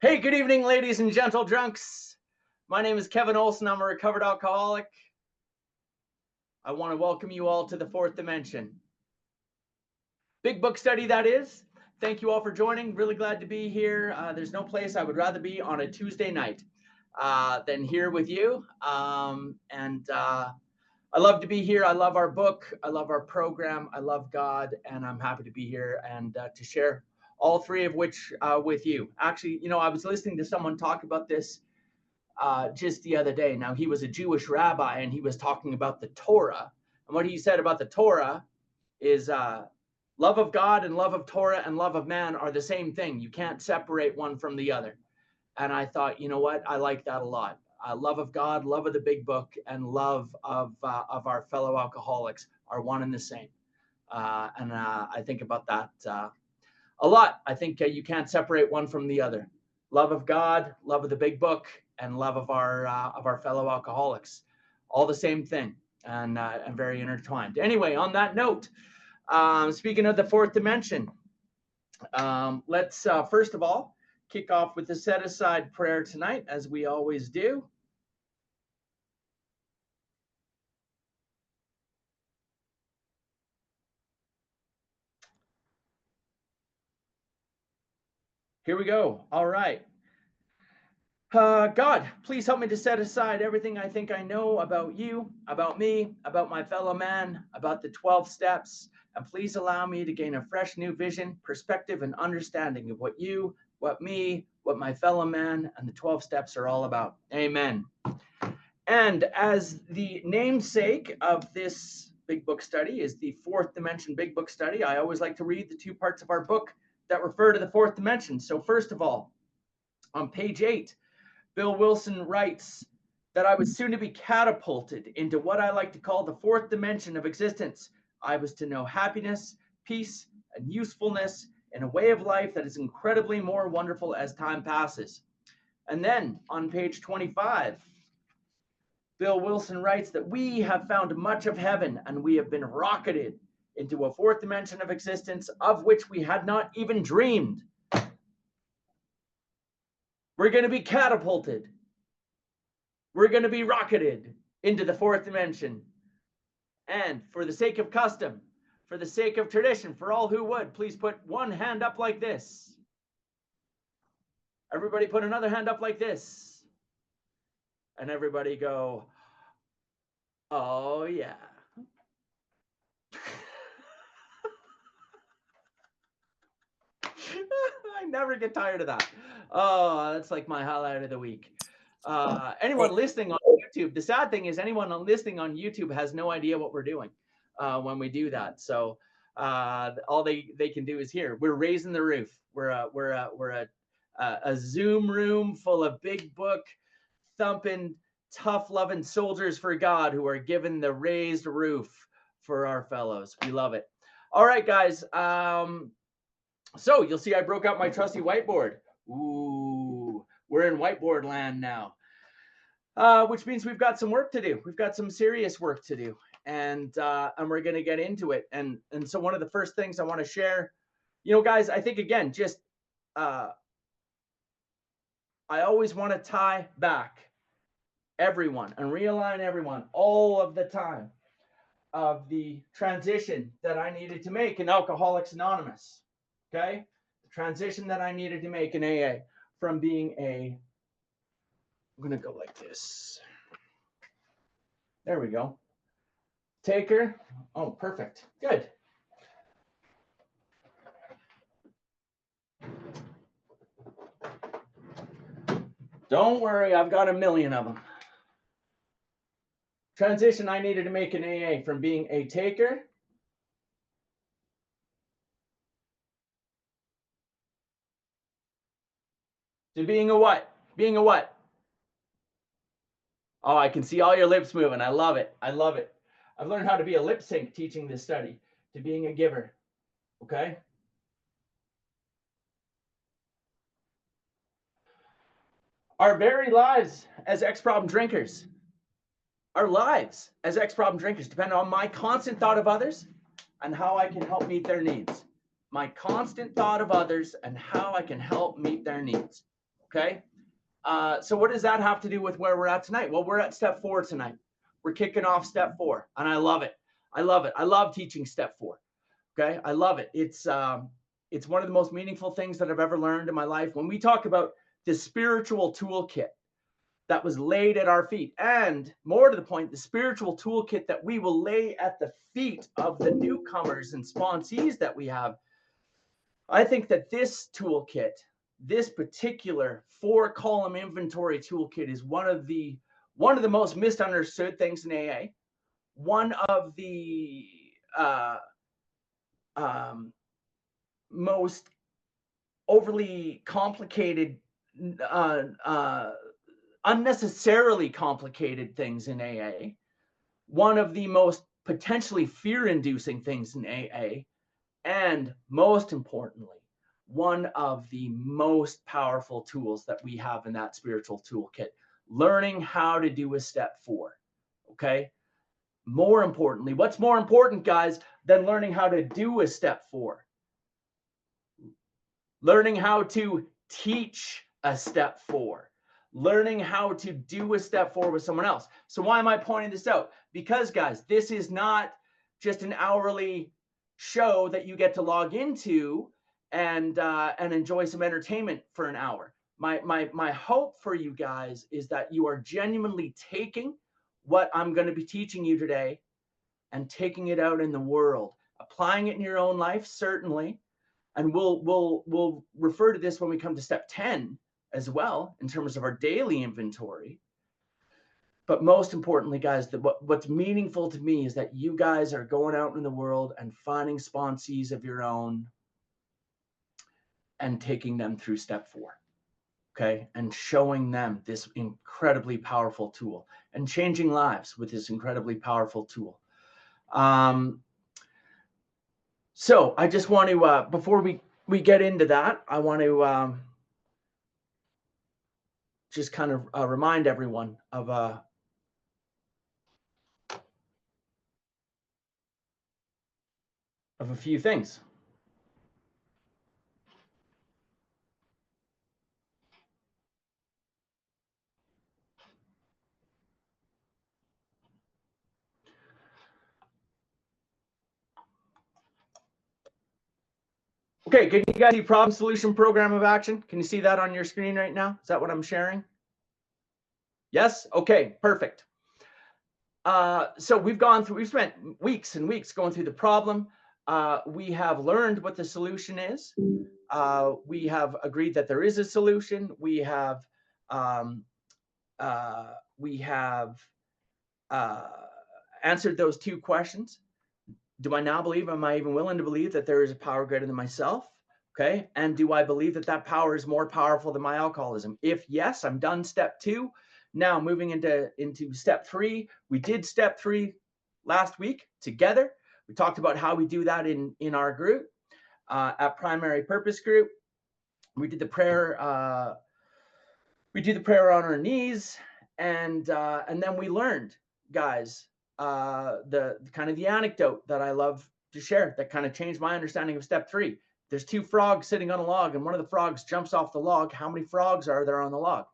Hey, good evening, ladies and gentle drunks. My name is Kevin Olson. I'm a recovered alcoholic. I want to welcome you all to the fourth dimension. Big book study, that is. Thank you all for joining. Really glad to be here. There's no place I would rather be on a Tuesday night than here with you. I love to be here. I love our book. I love our program. I love God, and I'm happy to be here and to share all three of which with you. Actually, I was listening to someone talk about this just the other day. Now, he was a Jewish rabbi, and he was talking about the Torah. And what he said about the Torah is love of God and love of Torah and love of man are the same thing. You can't separate one from the other. And I thought, you know what? I like that a lot. Love of God, love of the big book, and love of our fellow alcoholics are one and the same. I think about that a lot. I think you can't separate one from the other. Love of God, love of the big book, and love of our fellow alcoholics, all the same thing, and very intertwined. Anyway, on that note, speaking of the fourth dimension, let's first of all kick off with the set aside prayer tonight, as we always do. Here we go. All right. God, please help me to set aside everything I think I know about you, about me, about my fellow man, about the 12 steps, and please allow me to gain a fresh new vision, perspective, and understanding of what you, what me, what my fellow man, and the 12 steps are all about. Amen. And as the namesake of this big book study is the fourth dimension big book study, I always like to read the two parts of our book that refer to the fourth dimension. So first of all, on page 8, Bill Wilson writes that I was soon to be catapulted into what I like to call the fourth dimension of existence. I was to know happiness, peace, and usefulness in a way of life that is incredibly more wonderful as time passes. And then on page 25, Bill Wilson writes that we have found much of heaven and we have been rocketed into a fourth dimension of existence of which we had not even dreamed. We're going to be catapulted. We're going to be rocketed into the fourth dimension. And for the sake of custom, for the sake of tradition, for all who would, please put one hand up like this. Everybody put another hand up like this. And everybody go, oh yeah. I never get tired of that. Oh, that's like my highlight of the week. Anyone listening on YouTube, the sad thing is anyone listening on YouTube has no idea what we're doing when we do that. So all they can do is hear. We're raising the roof. We're a Zoom room full of big book thumping, tough loving soldiers for God who are given the raised roof for our fellows. We love it. All right, guys. So you'll see I broke out my trusty whiteboard. Ooh, we're in whiteboard land now, which means we've got some work to do. We've got some serious work to do, and we're going to get into it. And so one of the first things I want to share, guys, I think again, just I always want to tie back everyone and realign everyone all of the time of the transition that I needed to make in Alcoholics Anonymous. Okay, the transition that I needed to make in AA from being I'm going to go like this. There we go. Taker. Oh, perfect. Good. Don't worry, I've got a million of them. Transition I needed to make in AA from being a taker to being a what? Being a what? Oh, I can see all your lips moving. I love it. I love it. I've learned how to be a lip sync teaching this study, to being a giver. Okay? Our very lives as ex-problem drinkers, our lives as ex-problem drinkers depend on my constant thought of others and how I can help meet their needs. My constant thought of others and how I can help meet their needs. Okay. So what does that have to do with where we're at tonight? Well, we're at step 4 tonight. We're kicking off step 4, and I love it. I love it. I love teaching step 4. Okay. I love it. It's one of the most meaningful things that I've ever learned in my life. When we talk about the spiritual toolkit that was laid at our feet, and more to the point, the spiritual toolkit that we will lay at the feet of the newcomers and sponsees that we have, I think that this toolkit, this particular 4-column inventory toolkit, is one of the most misunderstood things in AA. One of the most overly complicated, unnecessarily complicated things in AA. One of the most potentially fear-inducing things in AA. And most importantly, one of the most powerful tools that we have in that spiritual toolkit, learning how to do a step 4. Okay. More importantly, what's more important, guys, than learning how to do a step 4? Learning how to teach a step 4. Learning how to do a step 4 with someone else. So why am I pointing this out? Because, guys, this is not just an hourly show that you get to log into and enjoy some entertainment for an hour. My hope for you guys is that you are genuinely taking what I'm going to be teaching you today and taking it out in the world, applying it in your own life, certainly. And we'll refer to this when we come to step 10 as well, in terms of our daily inventory. But most importantly, guys, what's meaningful to me is that you guys are going out in the world and finding sponsees of your own and taking them through step 4. Okay. And showing them this incredibly powerful tool and changing lives with this incredibly powerful tool. So I just want to, before we get into that, I want to just kind of remind everyone of a few things. Okay, can you guys see problem solution program of action? Can you see that on your screen right now? Is that what I'm sharing? Yes? Okay, perfect. So we've spent weeks and weeks going through the problem. We have learned what the solution is. We have agreed that there is a solution. We have answered those 2 questions. Do I now believe, am I even willing to believe that there is a power greater than myself? Okay. And do I believe that that power is more powerful than my alcoholism? If yes, I'm done step 2. Now moving into step 3. We did step 3 last week together. We talked about how we do that in our group, at Primary Purpose Group. We did the prayer. We do the prayer on our knees, and then we learned, guys, the kind of the anecdote that I love to share that kind of changed my understanding of step 3. There's 2 frogs sitting on a log, and one of the frogs jumps off the log. How many frogs are there on the log?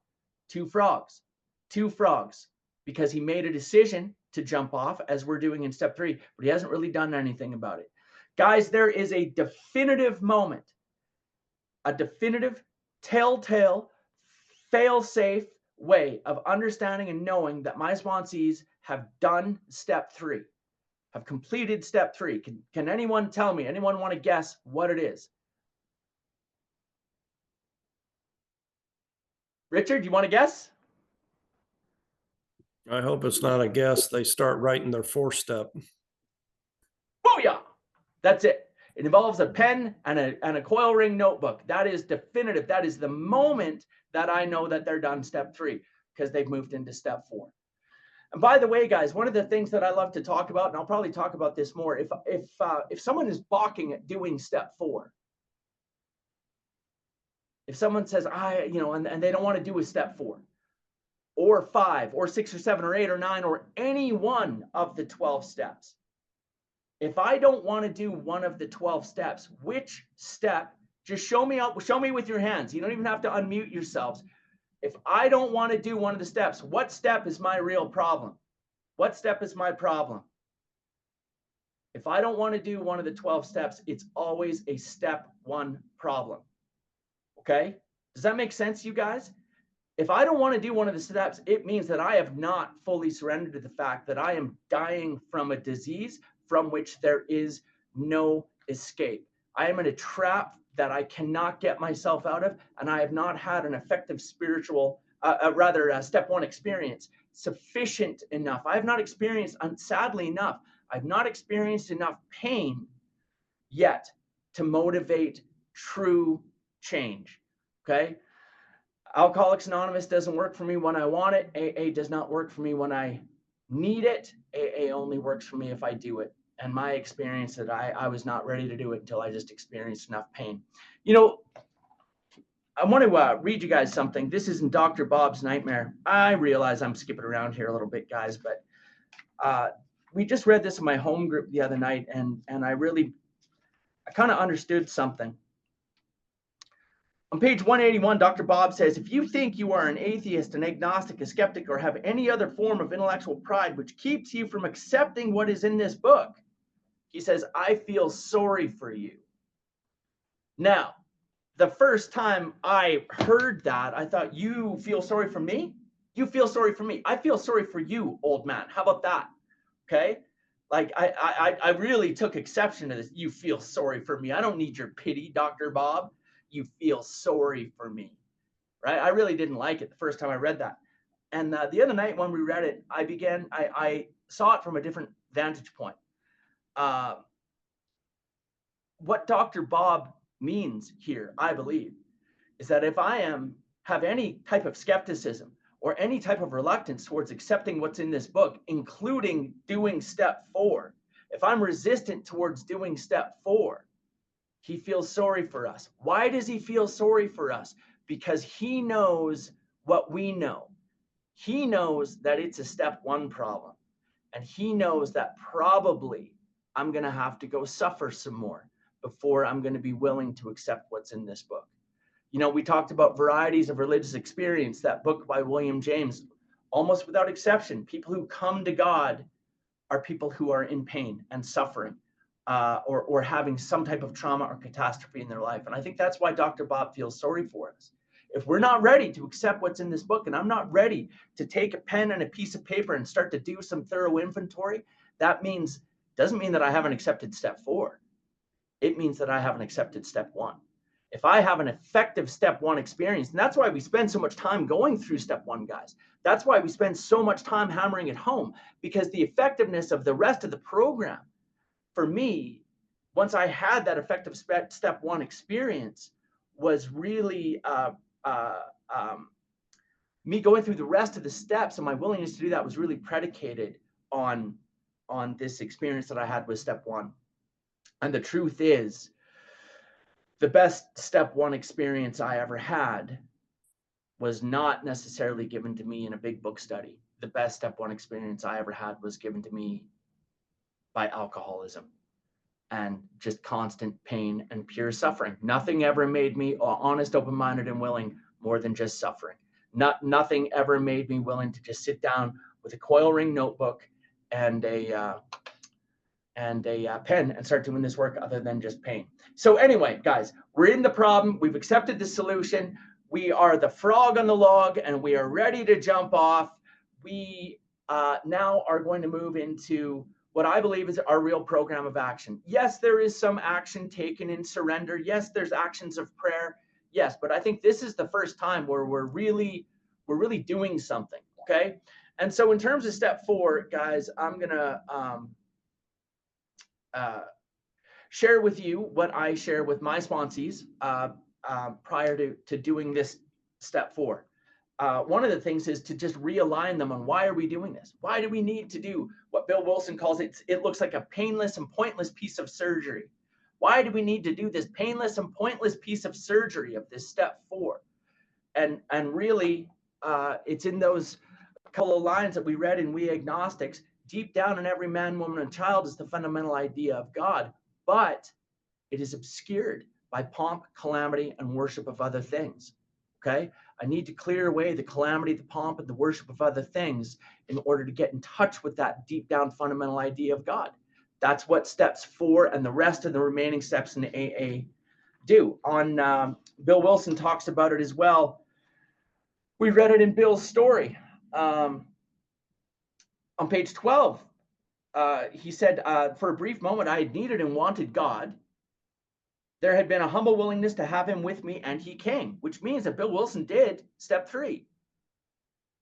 2 frogs. 2 frogs, because he made a decision to jump off, as we're doing in step 3, but he hasn't really done anything about it. Guys, there is a definitive moment, a definitive, telltale, fail-safe way of understanding and knowing that my sponsees have done step 3, have completed step 3. Can anyone tell me? Anyone want to guess what it is? Richard, you want to guess? I hope it's not a guess. They start writing their 4th step. Booyah! That's it. It involves a pen and a coil ring notebook. That is definitive. That is the moment that I know that they're done step 3, because they've moved into step 4. And by the way, guys, one of the things that I love to talk about, and I'll probably talk about this more, if someone is balking at doing step 4, if someone says, and they don't want to do a step 4, or 5, or 6, or 7, or 8, or 9, or any one of the 12 steps, if I don't want to do one of the 12 steps, which step Just show me out. Show me with your hands. You don't even have to unmute yourselves. If I don't want to do one of the steps, what step is my real problem? What step is my problem? If I don't want to do one of the 12 steps, it's always a step one problem. Okay? Does that make sense, you guys? If I don't want to do one of the steps, it means that I have not fully surrendered to the fact that I am dying from a disease from which there is no escape. I am in a trap that I cannot get myself out of, and I have not had an effective spiritual, step one experience sufficient enough. I have not experienced, sadly enough, I've not experienced enough pain yet to motivate true change. Okay? Alcoholics Anonymous doesn't work for me when I want it. AA does not work for me when I need it. AA only works for me if I do it. And my experience that I was not ready to do it until I just experienced enough pain. You know, I want to read you guys something. This isn't Dr. Bob's Nightmare. I realize I'm skipping around here a little bit, guys, but we just read this in my home group the other night, and I kind of understood something. On page 181, Dr. Bob says, if you think you are an atheist, an agnostic, a skeptic, or have any other form of intellectual pride which keeps you from accepting what is in this book, he says, I feel sorry for you. Now, the first time I heard that, I thought, you feel sorry for me? You feel sorry for me. I feel sorry for you, old man. How about that? Okay? Like, I really took exception to this. You feel sorry for me. I don't need your pity, Dr. Bob. You feel sorry for me, right? I really didn't like it the first time I read that. And the other night when we read it, I saw it from a different vantage point. What Dr. Bob means here, I believe, is that if I have any type of skepticism or any type of reluctance towards accepting what's in this book, including doing step 4, if I'm resistant towards doing step 4, he feels sorry for us. Why does he feel sorry for us? Because he knows what we know. He knows that it's a step 1 problem. And he knows that probably I'm going to have to go suffer some more before I'm going to be willing to accept what's in this book. You know, we talked about Varieties of Religious Experience, that book by William James. Almost without exception, people who come to God are people who are in pain and suffering. Or having some type of trauma or catastrophe in their life. And I think that's why Dr. Bob feels sorry for us. If we're not ready to accept what's in this book, and I'm not ready to take a pen and a piece of paper and start to do some thorough inventory, doesn't mean that I haven't accepted step 4. It means that I haven't accepted step 1. If I have an effective step 1 experience, and that's why we spend so much time going through step 1, guys. That's why we spend so much time hammering it home, because the effectiveness of the rest of the program, for me, once I had that effective step 1 experience, was really me going through the rest of the steps, and my willingness to do that was really predicated on this experience that I had with step 1. And the truth is, the best step 1 experience I ever had was not necessarily given to me in a big book study. The best step 1 experience I ever had was given to me by alcoholism and just constant pain and pure suffering. Nothing ever made me honest, open-minded, and willing more than just suffering. Nothing ever made me willing to just sit down with a coil ring notebook and a pen and start doing this work other than just pain. So anyway, guys, we're in the problem. We've accepted the solution. We are the frog on the log, and we are ready to jump off. We now are going to move into what I believe is our real program of action. Yes, there is some action taken in surrender. Yes, there's actions of prayer. Yes, but I think this is the first time where we're really doing something, okay? And so in terms of step 4, guys, I'm going to share with you what I share with my sponsees prior to doing this step 4. One of the things is to just realign them on why are we doing this? Why do we need to do what Bill Wilson calls it looks like a painless and pointless piece of surgery? Why do we need to do this painless and pointless piece of surgery of this step 4? And really, it's in those couple of lines that we read in We Agnostics. Deep down in every man, woman, and child is the fundamental idea of God, but it is obscured by pomp, calamity, and worship of other things. Okay? I need to clear away the calamity, the pomp, and the worship of other things in order to get in touch with that deep down fundamental idea of God. That's what steps 4 and the rest of the remaining steps in AA do. Bill Wilson talks about it as well. We read it in Bill's story. On page 12, he said, for a brief moment, I had needed and wanted God. There had been a humble willingness to have him with me, and he came, which means that Bill Wilson did step 3.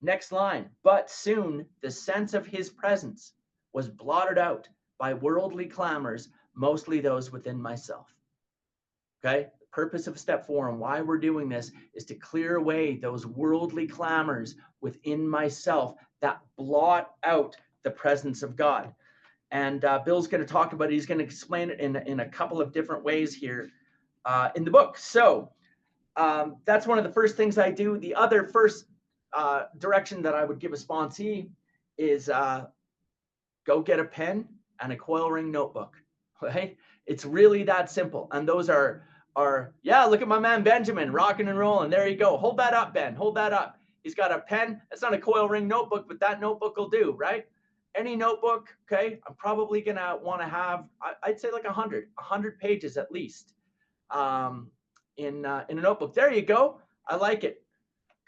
Next line, but soon the sense of his presence was blotted out by worldly clamors, mostly those within myself. Okay? The purpose of step 4 and why we're doing this is to clear away those worldly clamors within myself that blot out the presence of God. And Bill's going to talk about it. He's going to explain it in a couple of different ways here in the book. So that's one of the first things I do. The other first direction that I would give a sponsee is go get a pen and a coil ring notebook. Okay? It's really that simple. And those are yeah, look at my man Benjamin rocking and rolling. There you go. Hold that up, Ben. Hold that up. He's got a pen. It's not a coil ring notebook, but that notebook will do, right? Any notebook, okay? I'm probably gonna want to have, I'd say like 100 pages at least in a notebook. There you go. I like it.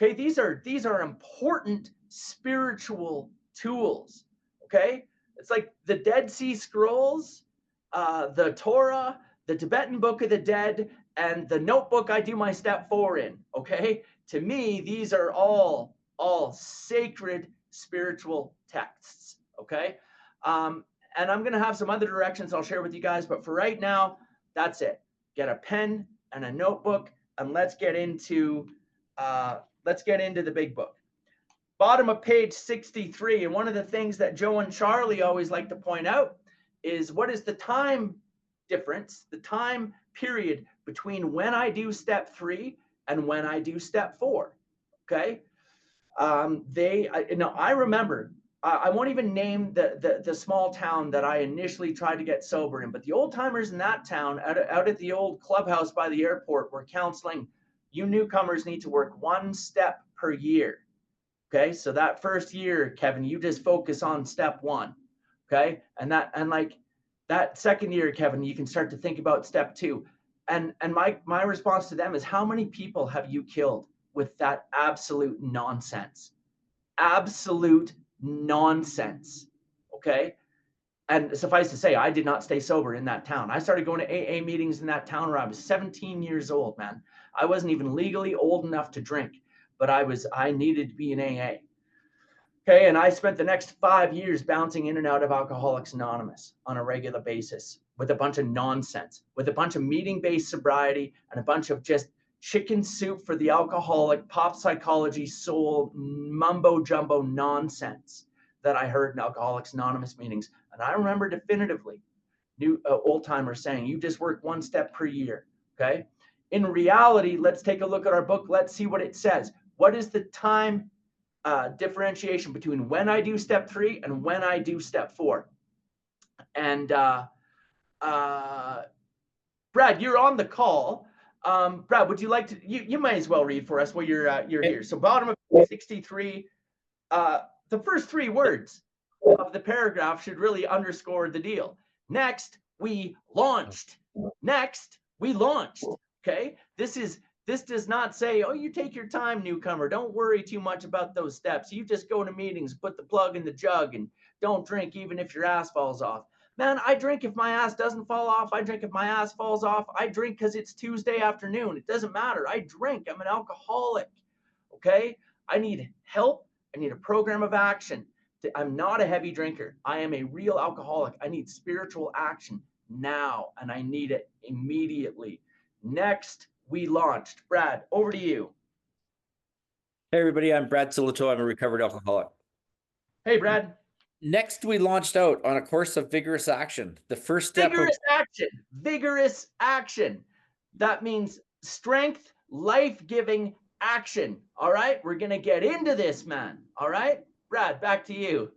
Okay, these are important spiritual tools. Okay, it's like the Dead Sea Scrolls, the Torah, the Tibetan Book of the Dead, and the notebook I do my step 4 in. Okay, to me, these are all sacred spiritual texts. Okay, and I'm going to have some other directions I'll share with you guys, but for right now, that's it. Get a pen and a notebook, and let's get into the big book. Bottom of page 63, and one of the things that Joe and Charlie always like to point out is what is the time difference, the time period between when I do step 3 and when I do step 4. Okay, I remember. I won't even name the small town that I initially tried to get sober in, but the old timers in that town, out at the old clubhouse by the airport, were counseling. You newcomers need to work 1 step per year. Okay, so that first year, Kevin, you just focus on step 1. Okay, and like that second year, Kevin, you can start to think about step 2. And my response to them is, how many people have you killed with that absolute nonsense? Absolute nonsense. Okay. And suffice to say, I did not stay sober in that town. I started going to AA meetings in that town when I was 17 years old, man. I wasn't even legally old enough to drink, but I needed to be in AA. Okay. And I spent the next 5 years bouncing in and out of Alcoholics Anonymous on a regular basis with a bunch of nonsense, with a bunch of meeting-based sobriety and a bunch of just chicken soup for the alcoholic, pop psychology, soul, mumbo jumbo nonsense that I heard in Alcoholics Anonymous meetings. And I remember definitively old timers saying, you just work 1 step per year. Okay. In reality, let's take a look at our book. Let's see what it says. What is the time differentiation between when I do step 3 and when I do step 4? And Brad, you're on the call. Brad, would you like to, you might as well read for us while you're here. So bottom of 63, the first 3 words of the paragraph should really underscore the deal. Next, we launched. Next, we launched. Okay. This does not say, oh, you take your time, newcomer. Don't worry too much about those steps. You just go to meetings, put the plug in the jug, and don't drink even if your ass falls off. Man, I drink if my ass doesn't fall off. I drink if my ass falls off. I drink because it's Tuesday afternoon. It doesn't matter. I drink. I'm an alcoholic. Okay? I need help. I need a program of action. I'm not a heavy drinker. I am a real alcoholic. I need spiritual action now, and I need it immediately. Next, we launched. Brad, over to you. Hey, everybody. I'm Brad Silito. I'm a recovered alcoholic. Hey, Brad. Next, we launched out on a course of vigorous action. The first step vigorous action. That means strength, life-giving action. All right, we're going to get into this, man. All right, Brad, back to you.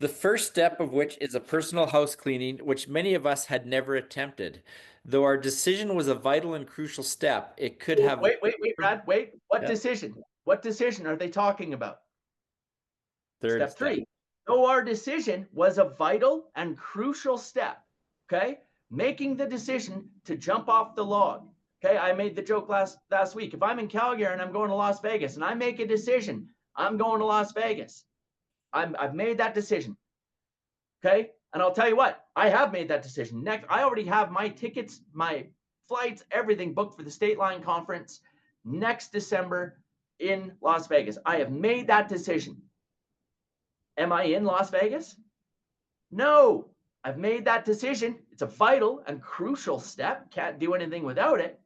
The first step of which is a personal house cleaning, which many of us had never attempted. Though our decision was a vital and crucial step, it could have. Wait, Brad, wait. What Yeah. decision? What decision are they talking about? Third Step 3. Though our decision was a vital and crucial step, okay? Making the decision to jump off the log. Okay, I made the joke last week. If I'm in Calgary and I'm going to Las Vegas and I make a decision, I'm going to Las Vegas. I've made that decision. Okay, and I'll tell you what, I have made that decision. Next, I already have my tickets, my flights, everything booked for the State Line Conference next December in Las Vegas. I have made that decision. Am I in Las Vegas? No, I've made that decision. It's a vital and crucial step. Can't do anything without it.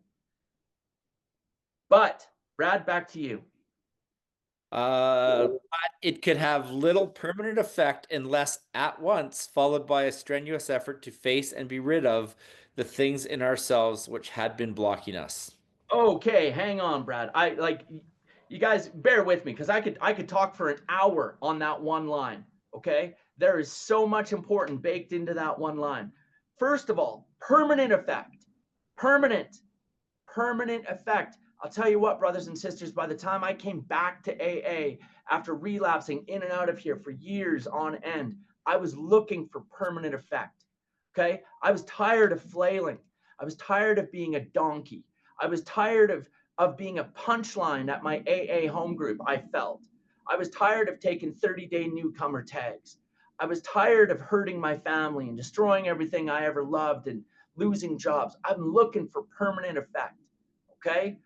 But Brad, back to you. But it could have little permanent effect unless at once followed by a strenuous effort to face and be rid of the things in ourselves which had been blocking us. Okay, hang on, Brad. You guys bear with me because I could talk for an hour on that one line. Okay, there is so much important baked into that one line. First of all, permanent effect. Permanent effect. I'll tell you what, brothers and sisters, by the time I came back to AA after relapsing in and out of here for years on end, I was looking for permanent effect. Okay, I was tired of flailing. I was tired of being a donkey. I was tired of being a punchline at my AA home group. I felt I was tired of taking 30-day newcomer tags. I was tired of hurting my family and destroying everything I ever loved and losing jobs. I'm looking for permanent effect. Okay,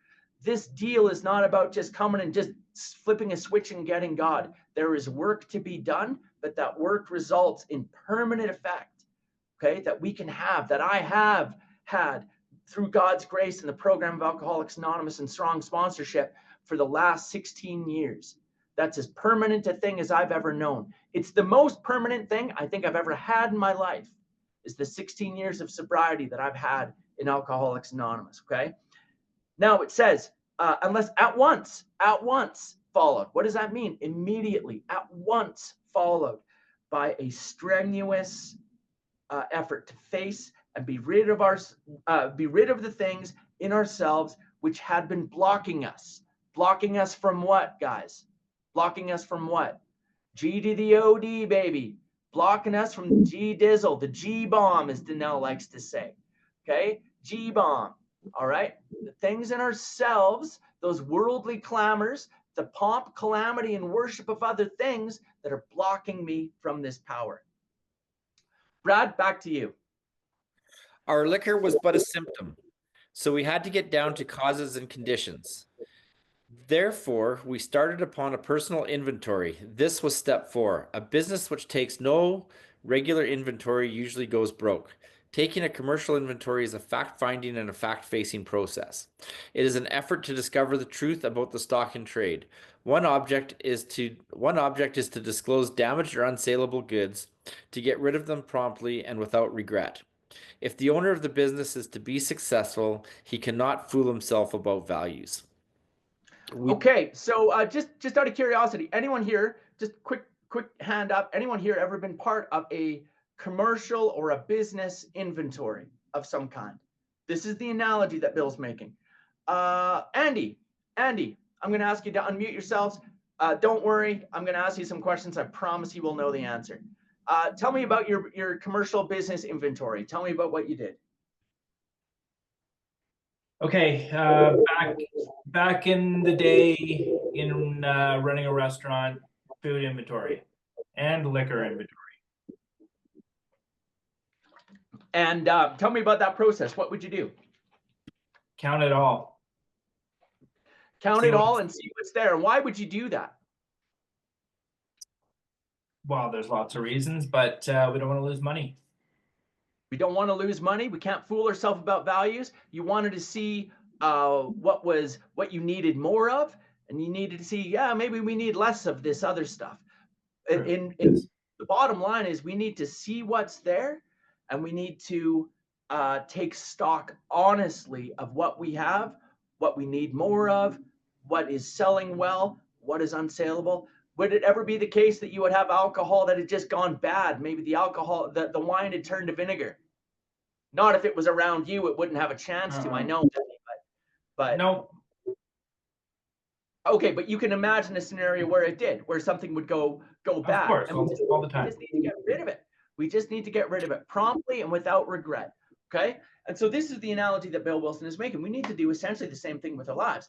this deal is not about just coming and just flipping a switch and getting God. There is work to be done, but that work results in permanent effect. Okay, that we can have, that I have had through God's grace in the program of Alcoholics Anonymous and strong sponsorship for the last 16 years. That's as permanent a thing as I've ever known. It's the most permanent thing I think I've ever had in my life, is the 16 years of sobriety that I've had in Alcoholics Anonymous. Okay, now it says unless at once followed. What does that mean? Immediately, at once followed by a strenuous effort to face and be rid of the things in ourselves which had been blocking us. Blocking us from what, guys? Blocking us from what? G to the OD, baby. Blocking us from the G-dizzle, the G-bomb, as Danelle likes to say. Okay? G-bomb. All right? The things in ourselves, those worldly clamors, the pomp, calamity, and worship of other things that are blocking me from this power. Brad, back to you. Our liquor was but a symptom, so we had to get down to causes and conditions. Therefore, we started upon a personal inventory. This was step 4. A business which takes no regular inventory usually goes broke. Taking a commercial inventory is a fact-finding and a fact-facing process. It is an effort to discover the truth about the stock in trade. One object is to disclose damaged or unsaleable goods, to get rid of them promptly and without regret. If the owner of the business is to be successful, he cannot fool himself about values. Okay, so just out of curiosity, anyone here, just quick hand up, anyone here ever been part of a commercial or a business inventory of some kind? This is the analogy that Bill's making. Andy, I'm going to ask you to unmute yourselves. Don't worry, I'm going to ask you some questions. I promise you will know the answer. Tell me about your commercial business inventory. Tell me about what you did. Okay, back in the day in running a restaurant, food inventory and liquor inventory. And tell me about that process. What would you do? Count it all. Count it all and see what's there. And why would you do that? Well, there's lots of reasons, but we don't want to lose money. We don't want to lose money. We can't fool ourselves about values. You wanted to see what you needed more of, and you needed to see, yeah, maybe we need less of this other stuff. Sure. The bottom line is we need to see what's there, and we need to take stock honestly of what we have, what we need more of, what is selling well, what is unsaleable. would it ever be the case that you would have alcohol that had just gone bad? Maybe the alcohol, the wine had turned to vinegar. Not if it was around you, it wouldn't have a chance to. I know, but No. okay, but you can imagine a scenario where it did, where something would go bad. Of course, And all the time. we just need to get rid of it. We just need to get rid of it promptly and without regret. Okay. And so this is the analogy that Bill Wilson is making. We need to do essentially the same thing with our lives.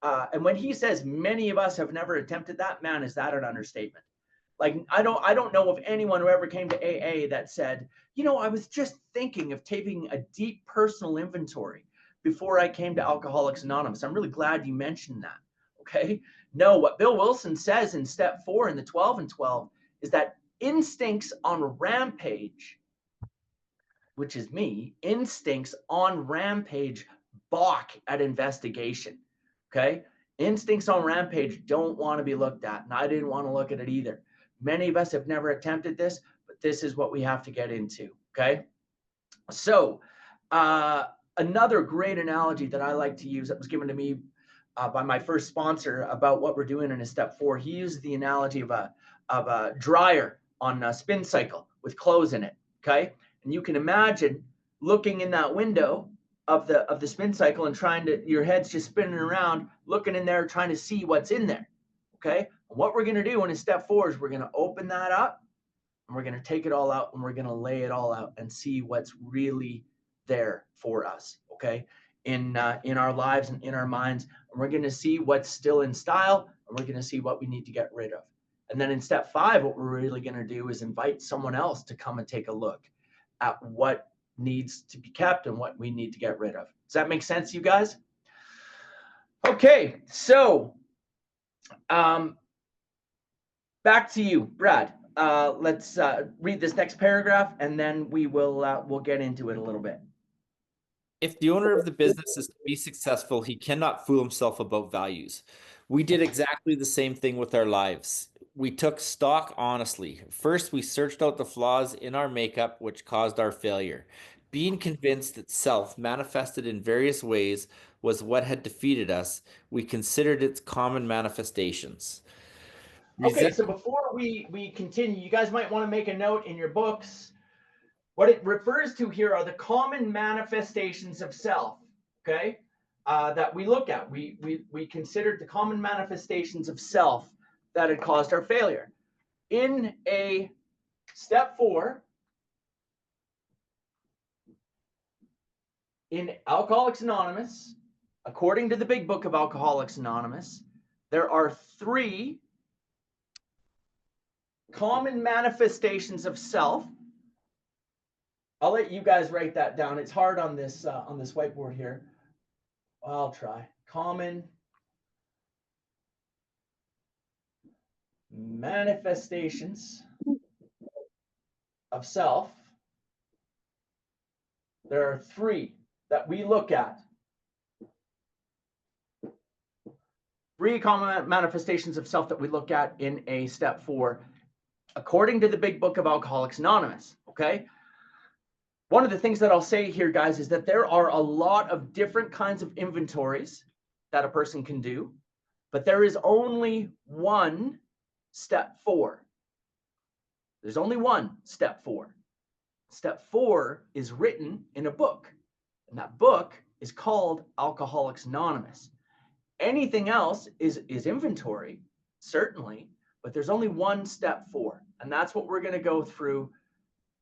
And when he says many of us have never attempted that, man, is that an understatement? Like, I don't know of anyone who ever came to AA that said, you know, I was just thinking of taking a deep personal inventory before I came to Alcoholics Anonymous. I'm really glad you mentioned that. Okay. No, what Bill Wilson says in step 4 in the 12 and 12 is that instincts on rampage, which is me, instincts on rampage balk at investigation. Okay. Instincts on rampage don't want to be looked at. And I didn't want to look at it either. Many of us have never attempted this, but this is what we have to get into. Okay. So another great analogy that I like to use that was given to me by my first sponsor about what we're doing in a step 4, he used the analogy of a dryer on a spin cycle with clothes in it. Okay. And you can imagine looking in that window of the spin cycle and your head's just spinning around, looking in there, trying to see what's in there. Okay. And what we're going to do in step 4 is we're going to open that up and we're going to take it all out and we're going to lay it all out and see what's really there for us. Okay. In our lives and in our minds. And we're going to see what's still in style and we're going to see what we need to get rid of. And then in step 5, what we're really going to do is invite someone else to come and take a look at what needs to be kept and what we need to get rid of. Does that make sense, you guys? Okay, so back to you, Brad. Let's read this next paragraph and then we'll get into it a little bit. If the owner of the business is to be successful, he cannot fool himself about values. We did exactly the same thing with our lives. We took stock honestly. First, we searched out the flaws in our makeup, which caused our failure. Being convinced that self, manifested in various ways, was what had defeated us, we considered its common manifestations. Okay, so before we continue, you guys might want to make a note in your books. What it refers to here are the common manifestations of self, okay, that we look at. We considered the common manifestations of self that had caused our failure. In a step 4, in Alcoholics Anonymous, according to the Big Book of Alcoholics Anonymous, there are 3 common manifestations of self. I'll let you guys write that down. It's hard on this whiteboard here. I'll try. Common manifestations of self. There are 3 that we look at. 3 common manifestations of self that we look at in a step 4, according to the Big Book of Alcoholics Anonymous. Okay. One of the things that I'll say here, guys, is that there are a lot of different kinds of inventories that a person can do, but there is only one step 4. There's only one step 4. Step 4 is written in a book, and that book is called Alcoholics Anonymous. Anything else is inventory, certainly, but there's only one step 4, and that's what we're going to go through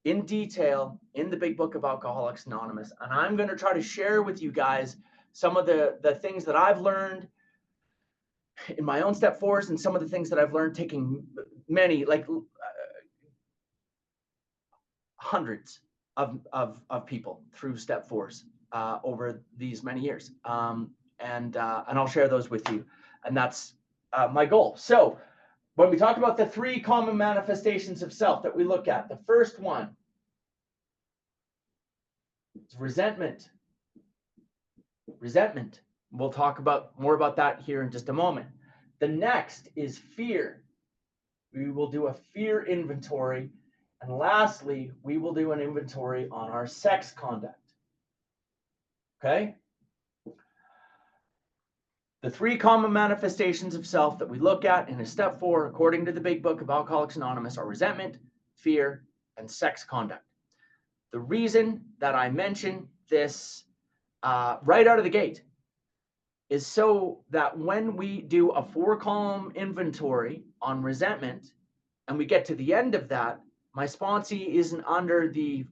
in detail in the Big Book of Alcoholics Anonymous. And I'm going to try to share with you guys some of the things that I've learned in my own step 4s and some of the things that I've learned taking many, like hundreds of people through step 4s over these many years. And I'll share those with you. And that's my goal. So when we talk about the 3 common manifestations of self that we look at, the first one is resentment. Resentment. We'll talk more about that here in just a moment. The next is fear. We will do a fear inventory. And lastly, we will do an inventory on our sex conduct. Okay? The 3 common manifestations of self that we look at in a step 4, according to the Big Book of Alcoholics Anonymous, are resentment, fear, and sex conduct. The reason that I mention this right out of the gate is so that when we do a 4-column inventory on resentment and we get to the end of that, my sponsee isn't under the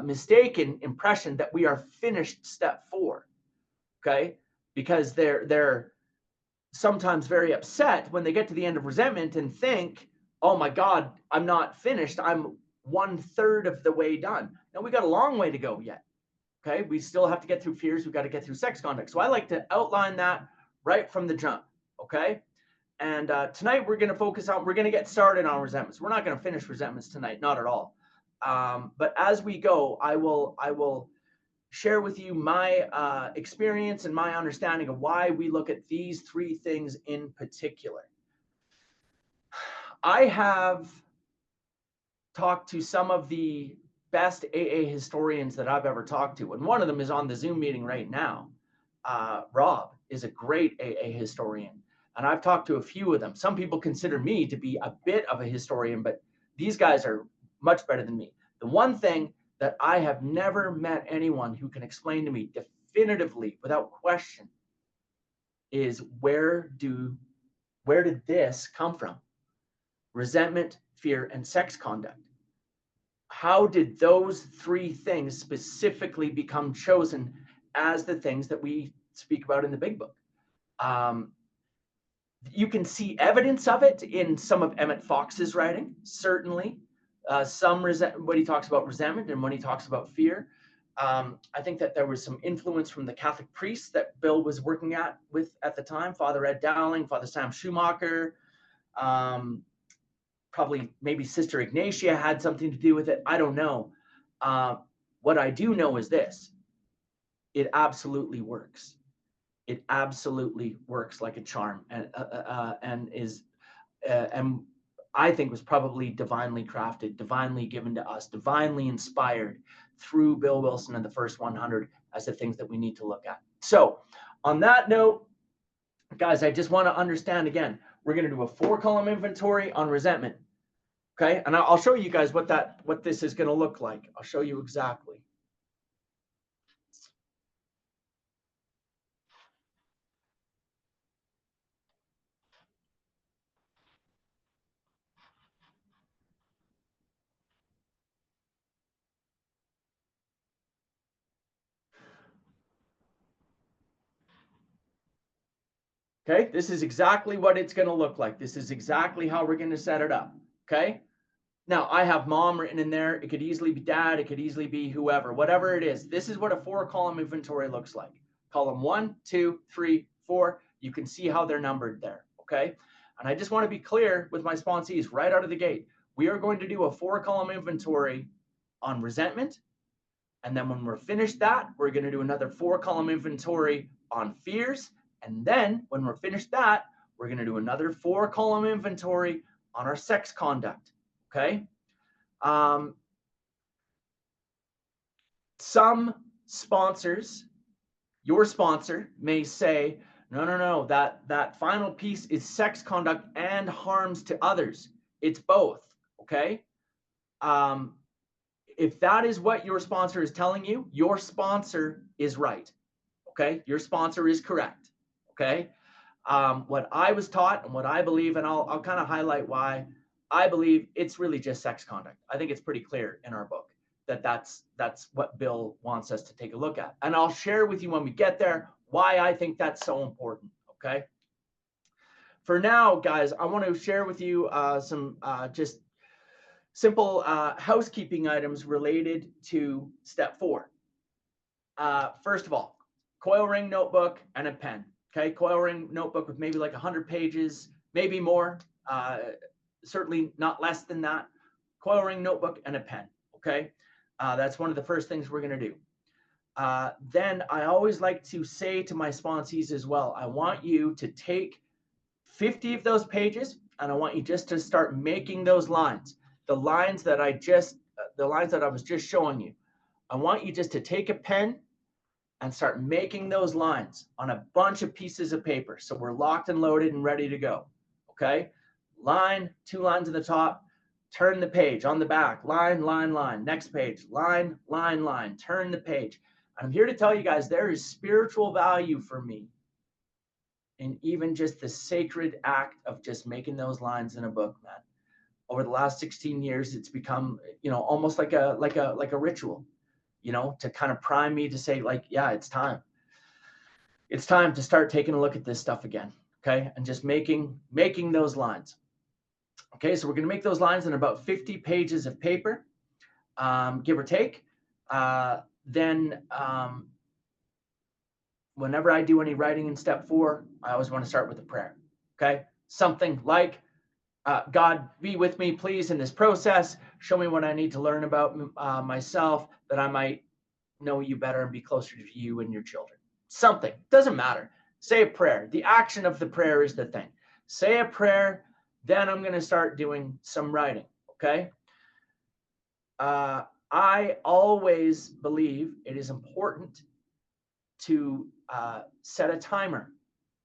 mistaken impression that we are finished step 4, okay? Because they're sometimes very upset when they get to the end of resentment and think, oh my God, I'm not finished. I'm 1/3 of the way done. Now we got a long way to go yet. Okay. We still have to get through fears. We've got to get through sex conduct. So I like to outline that right from the jump. Okay. And tonight we're going to we're going to get started on resentments. We're not going to finish resentments tonight. Not at all. But as we go, I will share with you my experience and my understanding of why we look at these 3 things in particular. I have talked to some of the best AA historians that I've ever talked to, and one of them is on the Zoom meeting right now. Rob is a great AA historian, and I've talked to a few of them. Some people consider me to be a bit of a historian, but these guys are much better than me. The one thing that I have never met anyone who can explain to me definitively, without question, is where did this come from? Resentment, fear, and sex conduct. How did those 3 things specifically become chosen as the things that we speak about in the Big Book? You can see evidence of it in some of Emmett Fox's writing, certainly. When he talks about resentment and when he talks about fear. I think that there was some influence from the Catholic priests that Bill was working with at the time, Father Ed Dowling, Father Sam Schumacher, probably maybe Sister Ignatia had something to do with it. I don't know. What I do know is this: it absolutely works. It absolutely works like a charm, and I think was probably divinely crafted, divinely given to us, divinely inspired through Bill Wilson and the First 100 as the things that we need to look at. So on that note, guys, I just want to understand again, we're going to do a 4-column inventory on resentment. Okay. And I'll show you guys what this is going to look like. I'll show you exactly. Okay, this is exactly what it's going to look like. This is exactly how we're going to set it up. Okay. Now I have mom written in there. It could easily be dad. It could easily be whoever, whatever it is. This is what a 4-column inventory looks like. Column 1, 2, 3, 4. You can see how they're numbered there. Okay. And I just want to be clear with my sponsees right out of the gate. We are going to do a 4-column inventory on resentment. And then when we're finished that, we're going to do another 4-column inventory on fears. And then when we're finished that, we're going to do another 4-column inventory on our sex conduct. Okay. Some sponsors, your sponsor may say, no, that final piece is sex conduct and harms to others. It's both. Okay. If that is what your sponsor is telling you, your sponsor is right. Okay. Your sponsor is correct. Okay. What I was taught and what I believe, and I'll kind of highlight why I believe it's really just sex conduct. I think it's pretty clear in our book that that's what Bill wants us to take a look at. And I'll share with you when we get there why I think that's so important. Okay. For now, guys, I want to share with you some just simple housekeeping items related to step 4. First of all, coil ring notebook and a pen. Okay, coil ring notebook with maybe like 100 pages, maybe more, certainly not less than that. Coil ring notebook and a pen. Okay, that's one of the first things we're going to do. Then I always like to say to my sponsees as well, I want you to take 50 of those pages and I want you just to start making those lines. The lines that I was just showing you. I want you just to take a pen and start making those lines on a bunch of pieces of paper. So we're locked and loaded and ready to go. Okay. Line, 2 lines at the top, turn the page on the back, line, line, line, next page, line, line, line, turn the page. And I'm here to tell you guys, there is spiritual value for me in even just the sacred act of just making those lines in a book, man. Over the last 16 years, it's become, almost like a ritual, to kind of prime me to say, like, yeah, it's time. It's time to start taking a look at this stuff again. Okay. And just making those lines. Okay. So we're going to make those lines in about 50 pages of paper, give or take. Then whenever I do any writing in step 4, I always want to start with a prayer. Okay. Something like, God, be with me, please, in this process. Show me what I need to learn about myself, that I might know you better and be closer to you and your children. Something, doesn't matter. Say a prayer. The action of the prayer is the thing. Say a prayer, then I'm going to start doing some writing. Okay. I always believe it is important to set a timer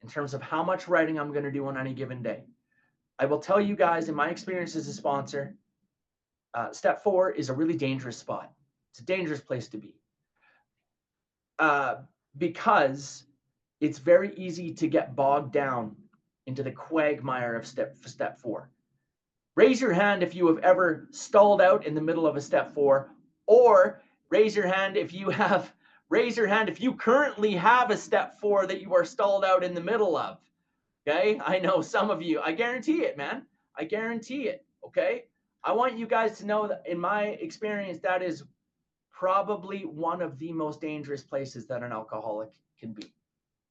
in terms of how much writing I'm going to do on any given day. I will tell you guys, in my experience as a sponsor, step 4 is a really dangerous spot. It's a dangerous place to be, because it's very easy to get bogged down into the quagmire of step 4. Raise your hand if you have ever stalled out in the middle of a step 4, or raise your hand if you currently have a step 4 that you are stalled out in the middle of. Okay. I know some of you, I guarantee it, man. I guarantee it. Okay. I want you guys to know that in my experience, that is probably one of the most dangerous places that an alcoholic can be.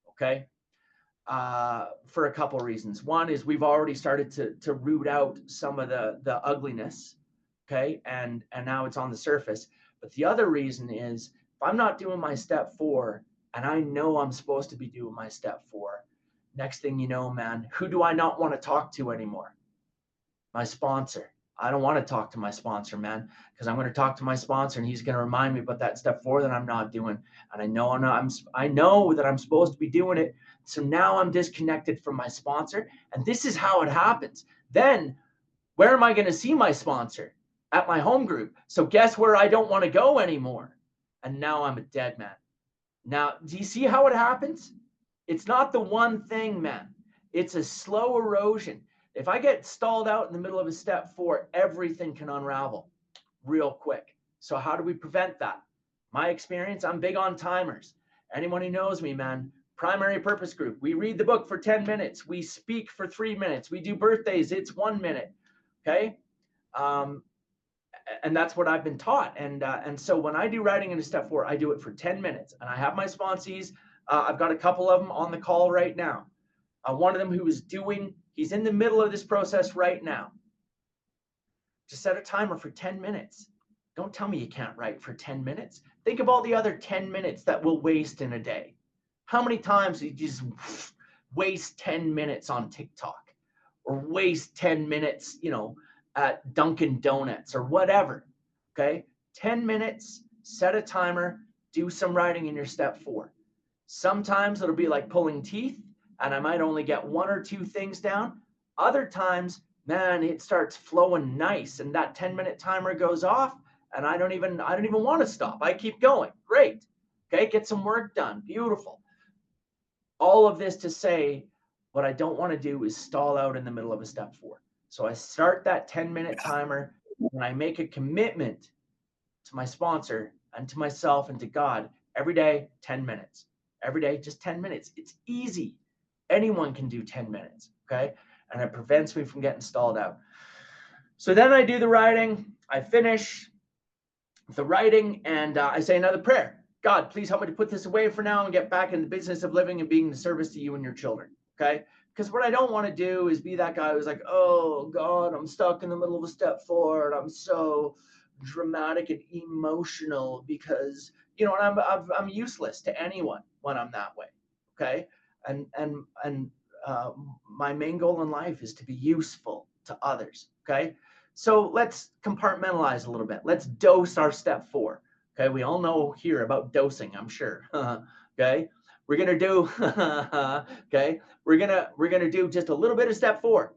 Okay. For a couple of reasons. One is we've already started to root out some of the ugliness. Okay. And now it's on the surface. But the other reason is, if I'm not doing my step 4 and I know I'm supposed to be doing my step 4, next thing you know, man, who do I not want to talk to anymore? My sponsor. I don't want to talk to my sponsor, man, because I'm going to talk to my sponsor and he's going to remind me about that step 4 that I'm not doing. And I know that I'm supposed to be doing it. So now I'm disconnected from my sponsor. And this is how it happens. Then where am I going to see my sponsor? At my home group. So guess where I don't want to go anymore? And now I'm a dead man. Now, do you see how it happens? It's not the one thing, man. It's a slow erosion. If I get stalled out in the middle of a step 4, everything can unravel real quick. So how do we prevent that? My experience, I'm big on timers. Anyone who knows me, man, primary purpose group. We read the book for 10 minutes. We speak for 3 minutes. We do birthdays. It's 1 minute. Okay. And that's what I've been taught. And so when I do writing in a step 4, I do it for 10 minutes. And I have my sponsees. I've got a couple of them on the call right now. One of them he's in the middle of this process right now. Just set a timer for 10 minutes. Don't tell me you can't write for 10 minutes. Think of all the other 10 minutes that we'll waste in a day. How many times do you just waste 10 minutes on TikTok, or waste 10 minutes, at Dunkin' Donuts or whatever? Okay. 10 minutes, set a timer, do some writing in your step 4. Sometimes it'll be like pulling teeth and I might only get 1 or 2 things down. Other times, man, it starts flowing nice and that 10-minute timer goes off and I don't even want to stop. I keep going. Great. Okay. Get some work done. Beautiful. All of this to say, what I don't want to do is stall out in the middle of a step 4. So I start that 10-minute timer and I make a commitment to my sponsor and to myself and to God every day, 10 minutes. Every day, just 10 minutes. It's easy. Anyone can do 10 minutes, okay? And it prevents me from getting stalled out. So then I do the writing. I finish the writing and I say another prayer. God, please help me to put this away for now and get back in the business of living and being the service to you and your children, okay? Because what I don't want to do is be that guy who's like, oh, God, I'm stuck in the middle of a step 4 and I'm so dramatic and emotional because, and I'm useless to anyone when I'm that way, okay? And my main goal in life is to be useful to others, okay? So let's compartmentalize a little bit. Let's dose our step 4, Okay, we all know here about dosing, I'm sure. Okay, we're gonna do okay, we're gonna do just a little bit of step 4.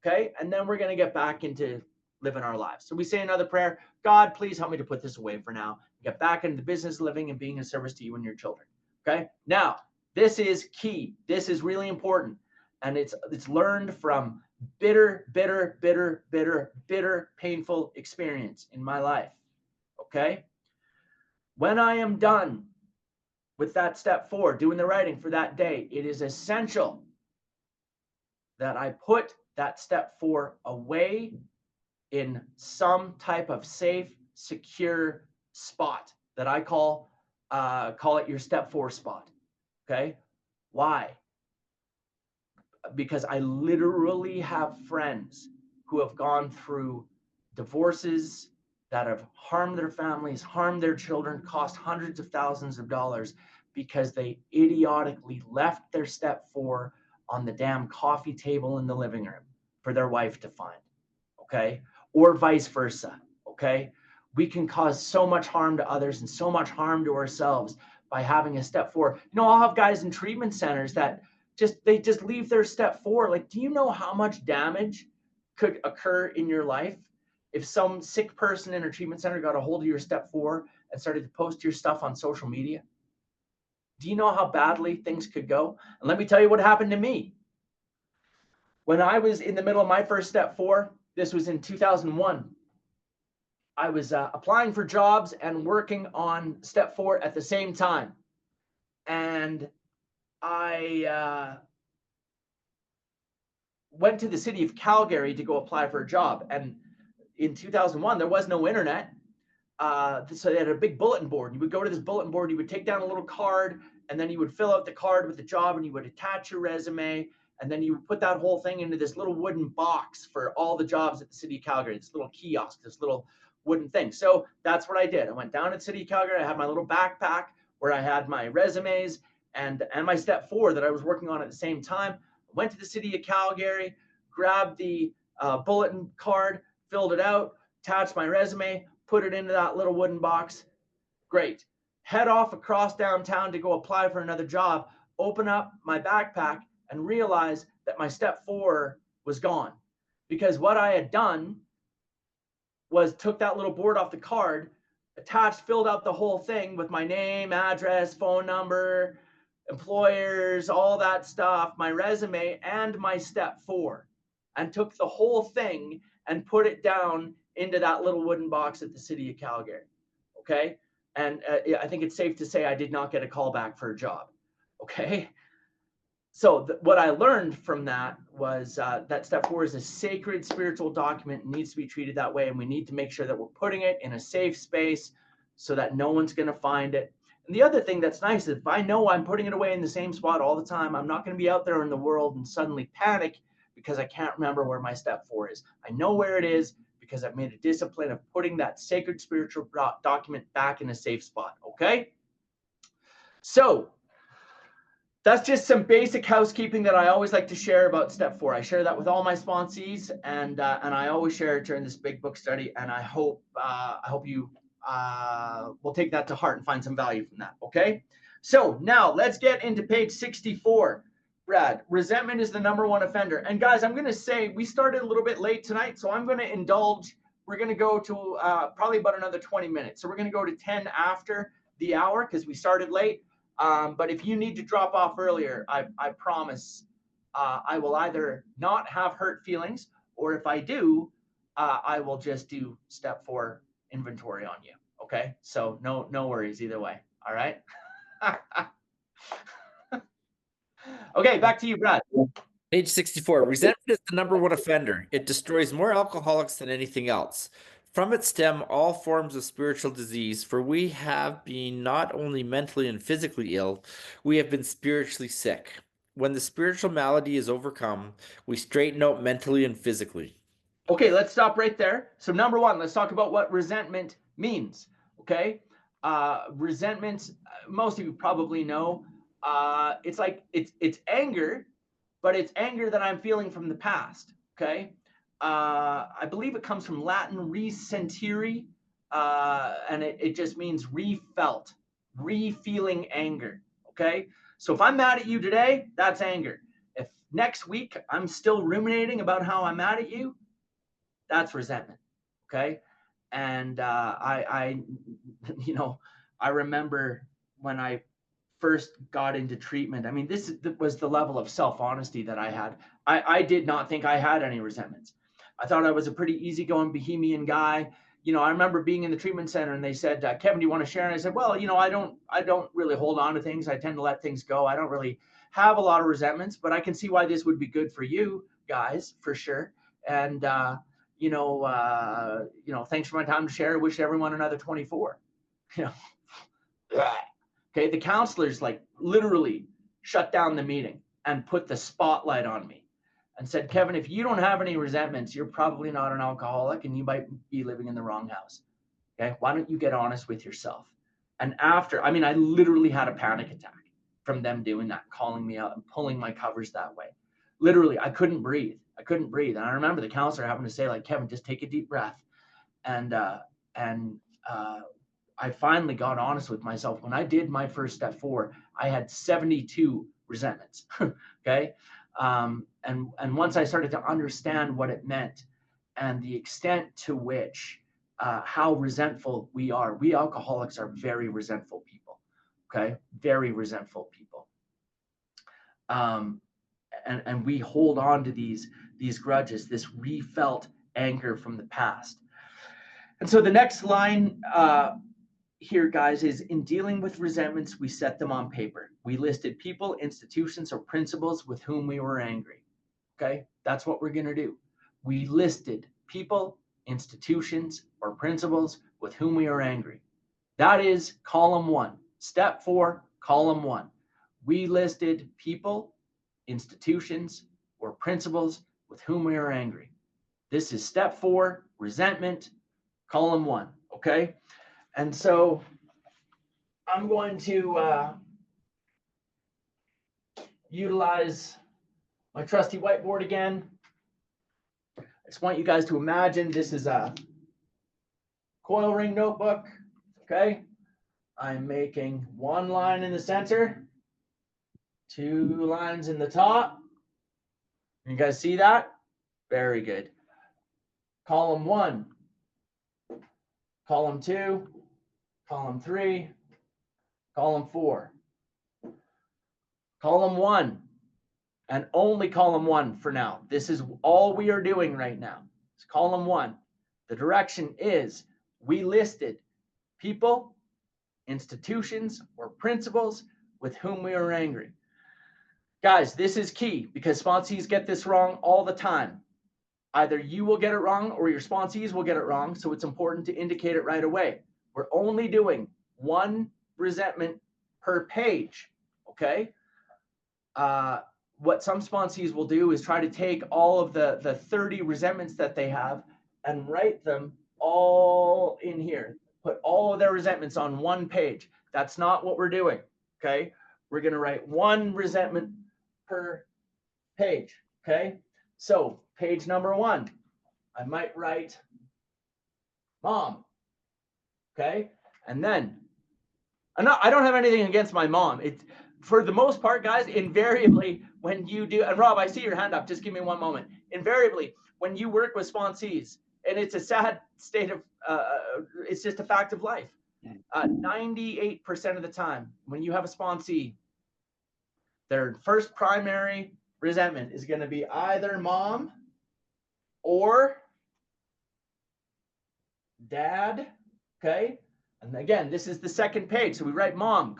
Okay, and then we're gonna get back into living our lives. So we say another prayer. God, please help me to put this away for now, get back into the business of living and being of service to you and your children. Okay, now this is key. This is really important, and it's learned from bitter, painful experience in my life. Okay, when I am done with that step 4, doing the writing for that day, it is essential that I put that step 4 away in some type of safe, secure spot that I call it your step 4 spot. Okay, why? Because I literally have friends who have gone through divorces that have harmed their families, harmed their children, cost hundreds of thousands of dollars because they idiotically left their step 4 on the damn coffee table in the living room for their wife to find. Okay, or vice versa. Okay, we can cause so much harm to others and so much harm to ourselves by having a step 4. I'll have guys in treatment centers that they just leave their step 4. Like, do you know how much damage could occur in your life if some sick person in a treatment center got a hold of your step 4 and started to post your stuff on social media? Do you know how badly things could go? And let me tell you what happened to me. When I was in the middle of my first step 4, this was in 2001. I was applying for jobs and working on step 4 at the same time. And I went to the city of Calgary to go apply for a job. And in 2001, there was no internet. So they had a big bulletin board. You would go to this bulletin board, you would take down a little card, and then you would fill out the card with the job, and you would attach your resume, and then you would put that whole thing into this little wooden box for all the jobs at the city of Calgary, this little kiosk, this little wooden thing. So that's what I did. I went down to the city of Calgary. I had my little backpack where I had my resumes and my step 4 that I was working on at the same time. Went to the city of Calgary, grabbed the bulletin card, filled it out, attached my resume, put it into that little wooden box. Great. Head off across downtown to go apply for another job, open up my backpack and realize that my step 4 was gone. Because what I had done was took that little board off the card, attached, filled out the whole thing with my name, address, phone number, employers, all that stuff, my resume, and my step 4, and took the whole thing and put it down into that little wooden box at the city of Calgary. Okay. And I think it's safe to say I did not get a call back for a job. Okay. So what I learned from that was that step 4 is a sacred spiritual document and needs to be treated that way. And we need to make sure that we're putting it in a safe space so that no one's going to find it. And the other thing that's nice is if I know I'm putting it away in the same spot all the time, I'm not going to be out there in the world and suddenly panic because I can't remember where my step 4 is. I know where it is because I've made a discipline of putting that sacred spiritual document back in a safe spot. Okay. So that's just some basic housekeeping that I always like to share about step 4. I share that with all my sponsees, and I always share it during this big book study. And I hope you will take that to heart and find some value from that. Okay. So now let's get into page 64. Brad, resentment is the #1 offender. And guys, I'm going to say we started a little bit late tonight, so I'm going to indulge. We're going to go to probably about another 20 minutes. So we're going to go to 10 after the hour because we started late. But if you need to drop off earlier, I promise I will either not have hurt feelings, or if I do, I will just do step 4 inventory on you. Okay. So no worries either way. All right. Okay, back to you, Brad. Page 64. Resentment is the #1 offender. It destroys more alcoholics than anything else. From it stem all forms of spiritual disease, for we have been not only mentally and physically ill, we have been spiritually sick. When the spiritual malady is overcome, we straighten out mentally and physically. Okay, let's stop right there. So #1, let's talk about what resentment means. Okay, resentment, most of you probably know, it's like it's anger, but it's anger that I'm feeling from the past. Okay, I believe it comes from Latin resentire, and it just means re-felt, re-feeling anger. Okay. So if I'm mad at you today, that's anger. If next week I'm still ruminating about how I'm mad at you, that's resentment. Okay. And you know, I remember when I first got into treatment. I mean, this was the level of self-honesty that I had. I did not think I had any resentments. I thought I was a pretty easygoing bohemian guy. You know, I remember being in the treatment center and they said, Kevin, do you want to share? And I said, well, you know, I don't really hold on to things. I tend to let things go. I don't really have a lot of resentments, but I can see why this would be good for you guys for sure. And, you know, thanks for my time to share. I wish everyone another 24, you know. Okay. The counselors like literally shut down the meeting and put the spotlight on me and said, Kevin, if you don't have any resentments, you're probably not an alcoholic and you might be living in the wrong house. Okay. Why don't you get honest with yourself? And after, I mean, I literally had a panic attack from them doing that, calling me out and pulling my covers that way. Literally, I couldn't breathe. And I remember the counselor having to say, like, Kevin, just take a deep breath. And I finally got honest with myself. When I did my first step 4, I had 72 resentments. Okay. And once I started to understand what it meant and the extent to which, how resentful we are, we alcoholics are very resentful people. Okay. Very resentful people. And we hold on to these grudges, this refelt anger from the past. And so the next line, here, guys, is in dealing with resentments, we set them on paper. We listed people, institutions, or principles with whom we were angry. Okay, that's what we're going to do. We listed people, institutions, or principles with whom we are angry. That is column 1. Step 4, column 1. We listed people, institutions, or principles with whom we are angry. This is step 4, resentment, column 1. Okay. And so I'm going to utilize my trusty whiteboard again. I just want you guys to imagine this is a coil ring notebook. Okay. I'm making 1 line in the center, 2 lines in the top. You guys see that? Very good. Column 1, column 2, column 3, column 4. Column 1, and only column 1 for now. This is all we are doing right now. It's column 1. The direction is we listed people, institutions, or principles with whom we are angry. Guys, this is key because sponsees get this wrong all the time. Either you will get it wrong or your sponsees will get it wrong. So it's important to indicate it right away. We're only doing 1 resentment per page. Okay. What some sponsees will do is try to take all of the 30 resentments that they have and write them all in here. Put all of their resentments on 1 page. That's not what we're doing. Okay. We're going to write 1 resentment per page. Okay. So page number 1, I might write mom. Okay. And then I don't have anything against my mom. It's for the most part, guys, invariably when you do, and Rob, I see your hand up. Just give me 1 moment. Invariably, when you work with sponsees, and it's a sad state of, it's just a fact of life. 98% of the time, when you have a sponsee, their first primary resentment is going to be either mom or dad. Okay. And again, this is the second page. So we write mom,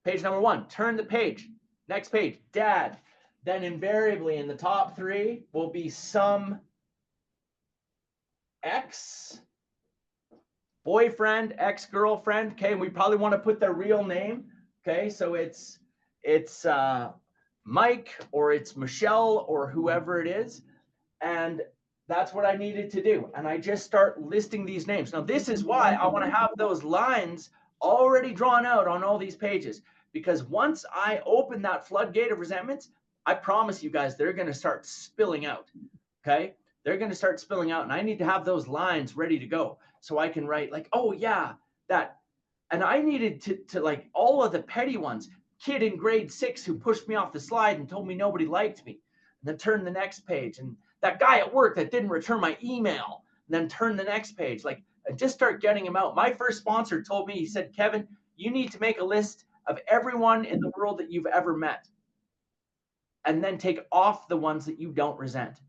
page number 1, turn the page, next page, dad. Then invariably in the top 3 will be some ex boyfriend, ex-girlfriend. Okay. And we probably want to put their real name. Okay. So it's Mike or it's Michelle or whoever it is. And that's what I needed to do. And I just start listing these names. Now, this is why I want to have those lines already drawn out on all these pages, because once I open that floodgate of resentments, I promise you guys, they're going to start spilling out. Okay. they're going to start spilling out. And I need to have those lines ready to go so I can write like, oh yeah, that. And I needed to like all of the petty ones. Kid in grade 6 who pushed me off the slide and told me nobody liked me. And then turn the next page. And that guy at work that didn't return my email. And then turn the next page. Like, and just start getting them out. My first sponsor told me, he said, Kevin, you need to make a list of everyone in the world that you've ever met. And then take off the ones that you don't resent.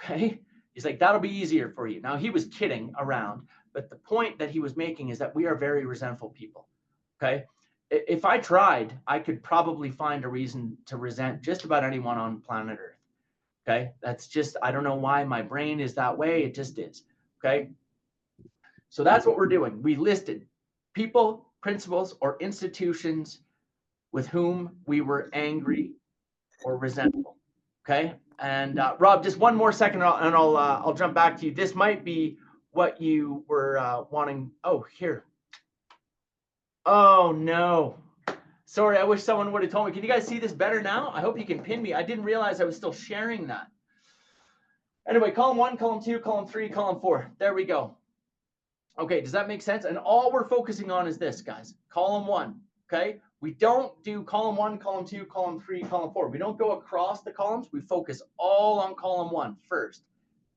Okay? He's like, that'll be easier for you. Now, he was kidding around, but the point that he was making is that we are very resentful people. Okay? If I tried, I could probably find a reason to resent just about anyone on planet Earth. Okay? That's just, I don't know why my brain is that way. It just is. Okay? So that's what we're doing. We listed people, principles, or institutions with whom we were angry or resentful. Okay. And Rob, just one more second, and I'll jump back to you. This might be what you were wanting. Oh, here. Oh no. Sorry, I wish someone would have told me. Can you guys see this better now? I hope you can pin me. I didn't realize I was still sharing that. Anyway, column 1, column 2, column 3, column 4. There we go. Okay, does that make sense? And all we're focusing on is this, guys. Column 1, okay? We don't do column 1, column 2, column 3, column 4. We don't go across the columns. We focus all on column 1 first.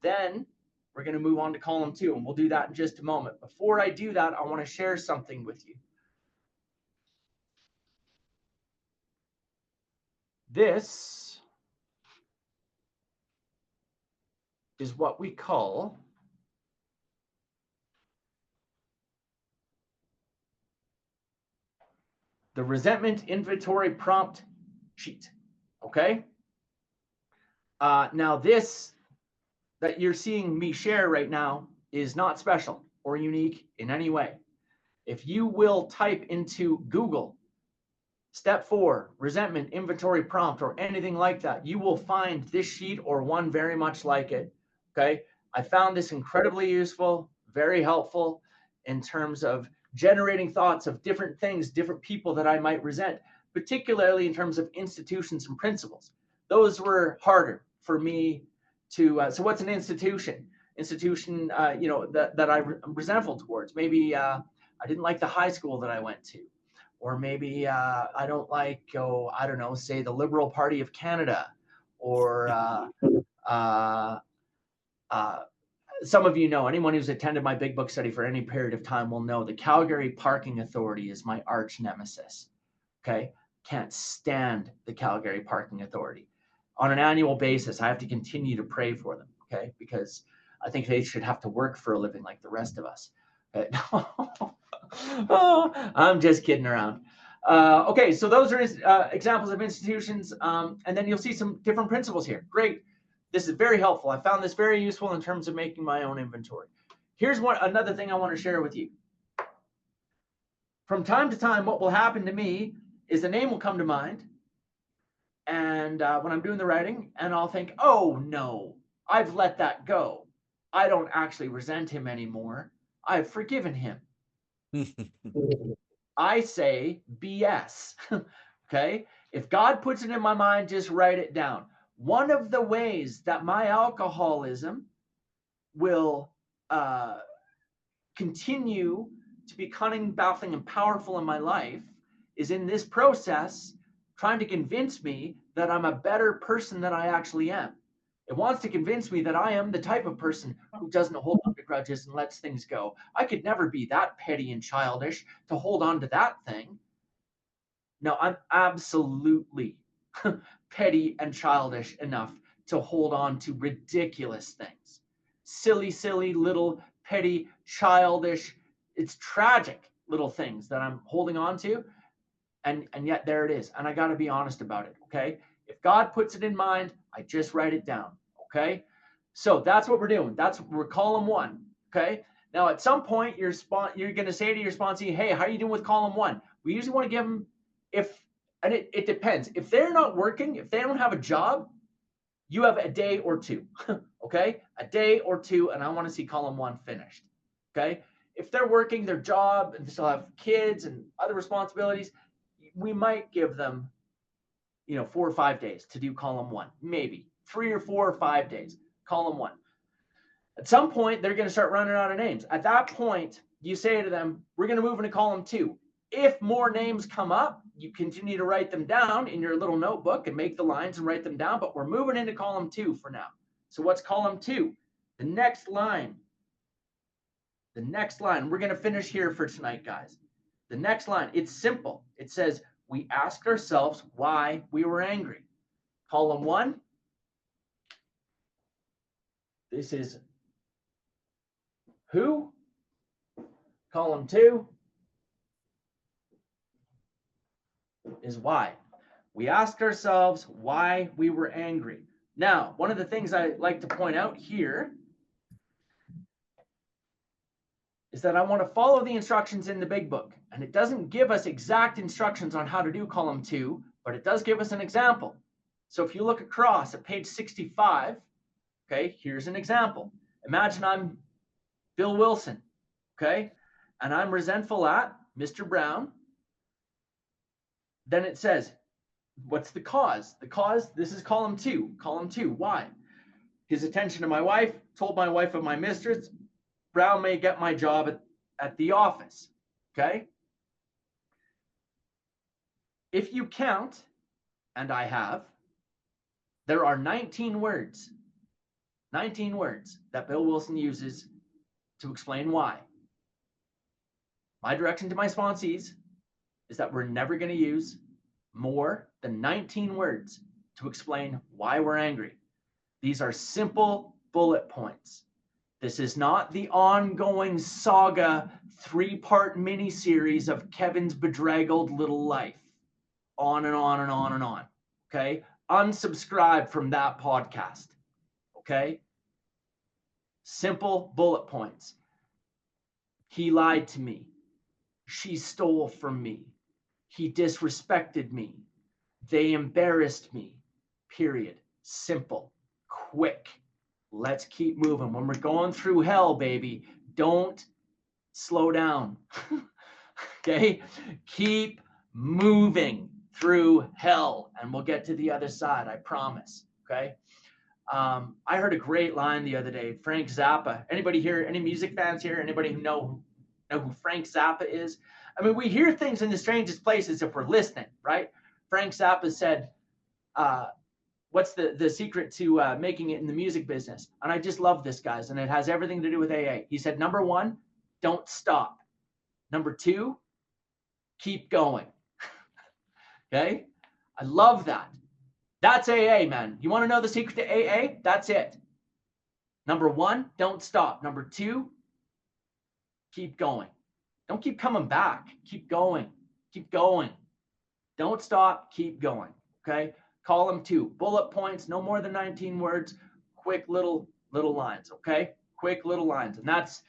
Then we're going to move on to column 2, and we'll do that in just a moment. Before I do that, I want to share something with you. This is what we call the resentment inventory prompt sheet. Okay. Now this that you're seeing me share right now is not special or unique in any way. If you will type into Google step 4, resentment inventory prompt, or anything like that, you will find this sheet or one very much like it. Okay. I found this incredibly useful, very helpful in terms of generating thoughts of different things, different people that I might resent, particularly in terms of institutions and principles. Those were harder for me to, so what's an institution? Institution, that I'm resentful towards. Maybe I didn't like the high school that I went to, or maybe I don't like, I don't know, say the Liberal Party of Canada, or some of you know, anyone who's attended my big book study for any period of time will know the Calgary Parking Authority is my arch nemesis. Okay. Can't stand the Calgary Parking Authority. On an annual basis, I have to continue to pray for them. Okay. Because I think they should have to work for a living like the rest of us. Okay? Oh, I'm just kidding around. Okay. So those are examples of institutions. And then you'll see some different principles here. Great. This is very helpful. I found this very useful in terms of making my own inventory. Here's another thing I want to share with you. From time to time, what will happen to me is a name will come to mind. And when I'm doing the writing, and I'll think, oh no, I've let that go. I don't actually resent him anymore. I've forgiven him. I say BS. Okay. If God puts it in my mind, just write it down. One of the ways that my alcoholism will continue to be cunning, baffling, and powerful in my life is in this process trying to convince me that I'm a better person than I actually am. It wants to convince me that I am the type of person who doesn't hold on to grudges and lets things go. I could never be that petty and childish to hold on to that thing. No, I'm absolutely petty and childish enough to hold on to ridiculous things. Silly little petty, childish, it's tragic little things that I'm holding on to. And yet there it is. And I got to be honest about it. Okay. If God puts it in mind, I just write it down. Okay. So that's what we're doing. We're column 1. Okay. Now at some point you're going to say to your sponsee, hey, how are you doing with column 1? We usually want to give them, and it depends. If they're not working, if they don't have a job, you have a day or 2. Okay. A day or 2. And I want to see column 1 finished. Okay. If they're working their job and still have kids and other responsibilities, we might give them, 4 or 5 days to do column 1, maybe 3 or 4 or 5 days, column 1. At some point, they're going to start running out of names. At that point, you say to them, we're going to move into column 2. If more names come up, you continue to write them down in your little notebook and make the lines and write them down, but we're moving into column 2 for now. So what's column 2? The next line. The next line. We're going to finish here for tonight, guys. The next line, it's simple. It says, we asked ourselves why we were angry. Column 1, this is who. Column 2 is why. We asked ourselves why we were angry. Now, one of the things I like to point out here is that I want to follow the instructions in the big book. And it doesn't give us exact instructions on how to do column 2, but it does give us an example. So if you look across at page 65, okay, here's an example. Imagine I'm Bill Wilson, okay, and I'm resentful at Mr. Brown. Then it says, what's the cause? The cause, this is column 2. Column 2, why? His attention to my wife, told my wife of my mistress, Brown may get my job at the office, okay? If you count, and I have, there are 19 words that Bill Wilson uses to explain why. My direction to my sponsees is that we're never going to use more than 19 words to explain why we're angry. These are simple bullet points. This is not the ongoing saga 3-part miniseries of Kevin's bedraggled little life. On and on and on and on. Okay? Unsubscribe from that podcast. Okay? Simple bullet points. He lied to me. She stole from me. He disrespected me. They embarrassed me. Period. Simple. Quick. Let's keep moving. When we're going through hell, baby, don't slow down. Okay? Keep moving through hell, and we'll get to the other side, I promise. Okay? I heard a great line the other day. Frank Zappa. Anybody here? Any music fans here? Anybody who know who Frank Zappa is? I mean, we hear things in the strangest places if we're listening, right? Frank Zappa said, what's the secret to making it in the music business? And I just love this, guys, and it has everything to do with AA. He said, number 1, don't stop. Number 2, keep going. Okay? I love that. That's AA, man. You want to know the secret to AA? That's it. Number 1, don't stop. Number 2, keep going. Don't keep coming back. Keep going. Keep going. Don't stop. Keep going. Okay? Column 2, bullet points, no more than 19 words, quick little lines. Okay? Quick little lines. And that's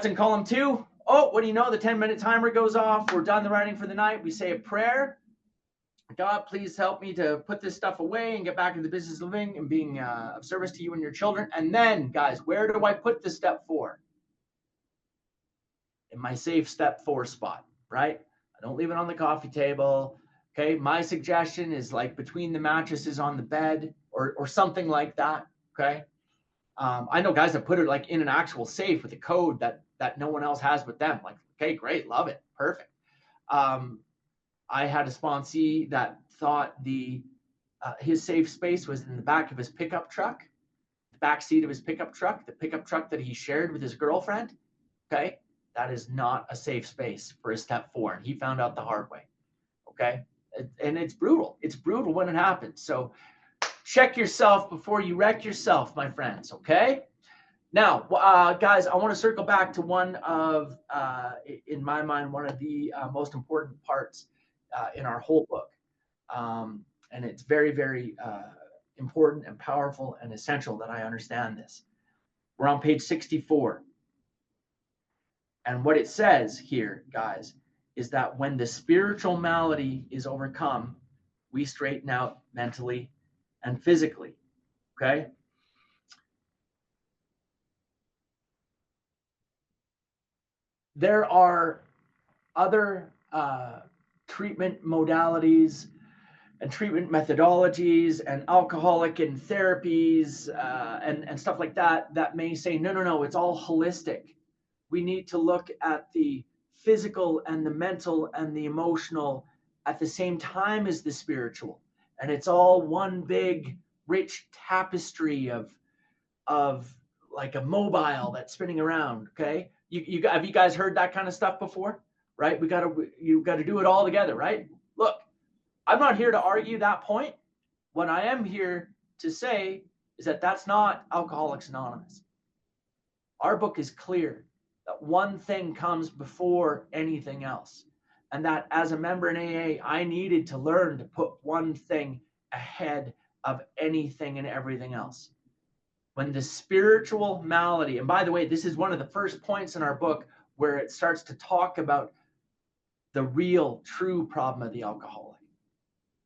in column 2. Oh, what do you know? The 10-minute timer goes off. We're done the writing for the night. We say a prayer. God, please help me to put this stuff away and get back into the business of living and being of service to you and your children. And then, guys, where do I put the step 4? In my safe step 4 spot, right? I don't leave it on the coffee table. Okay, my suggestion is like between the mattresses on the bed or something like that. Okay, I know guys that put it like in an actual safe with a code that no one else has but them. Like, okay, great, love it, perfect. I had a sponsee that thought his safe space was in the back of his pickup truck, the back seat of his pickup truck, the pickup truck that he shared with his girlfriend. Okay, that is not a safe space for his step 4, and he found out the hard way. Okay, and it's brutal. It's brutal when it happens. So check yourself before you wreck yourself, my friends. Okay. Now, guys, I want to circle back to one of, in my mind, one of the most important parts in our whole book. And it's very, very important and powerful and essential that I understand this. We're on page 64. And what it says here, guys, is that when the spiritual malady is overcome, we straighten out mentally and physically. Okay? There are other treatment modalities and treatment methodologies and alcoholic and therapies and stuff like that, that may say, no, it's all holistic. We need to look at the physical and the mental and the emotional at the same time as the spiritual. And it's all one big rich tapestry of like a mobile that's spinning around. Okay. You have you guys heard that kind of stuff before? Right? You got to do it all together, right? Look, I'm not here to argue that point. What I am here to say is that that's not Alcoholics Anonymous. Our book is clear that one thing comes before anything else. And that as a member in AA, I needed to learn to put one thing ahead of anything and everything else. When the spiritual malady, and by the way, this is one of the first points in our book where it starts to talk about the real, true problem of the alcoholic.